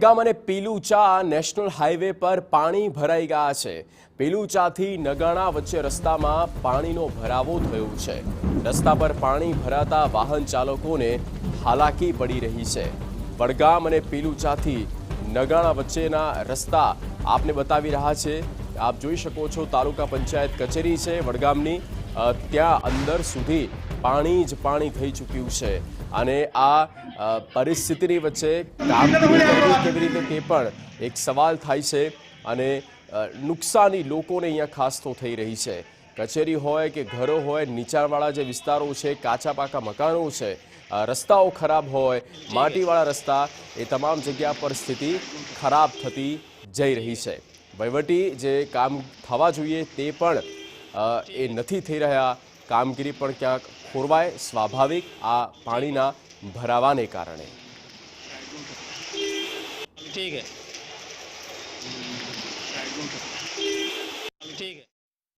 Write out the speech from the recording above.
વડગામ અને પીલુચા national highway પર પાણી ભરાઈ ગયા છે। પીલુચાથી નગાણા વચ્ચે રસ્તામાં પાણીનો ભરાવો થયો છે। રસ્તા પર પાણી ભરાતા વાહન ચાલકોને હાલાકી પડી રહી છે। વડગામ અને પીલુચાથી નગાણા વચ્ચેના રસ્તા આપને બતાવી રહ્યા છે। આપ જોઈ શકો છો તાલુકા પંચાયત કચેરી છે વડગામની, ત્યાં અંદર સુધી પાણી જ પાણી થઈ ચૂક્યું છે અને આ પરિસ્થિતિની વચ્ચે કામગીરી કરવી કેવી રીતે તે પણ એક સવાલ થાય છે અને નુકસાની લોકોને અહીંયા ખાસ તો થઈ રહી છે। કચેરી હોય કે ઘરો હોય, નીચાણવાળા જે વિસ્તારો છે, કાચા પાકા મકાનો છે, રસ્તાઓ ખરાબ હોય, માટીવાળા રસ્તા, એ તમામ જગ્યા પર સ્થિતિ ખરાબ થતી જઈ રહી છે। વહીવટી જે કામ થવા જોઈએ તે પણ એ નથી થઈ રહ્યા। કામગીરી પણ ક્યાંક ખોરવાય, સ્વાભાવિક આ પાણીના ભરાવાને કારણે। ठीक है।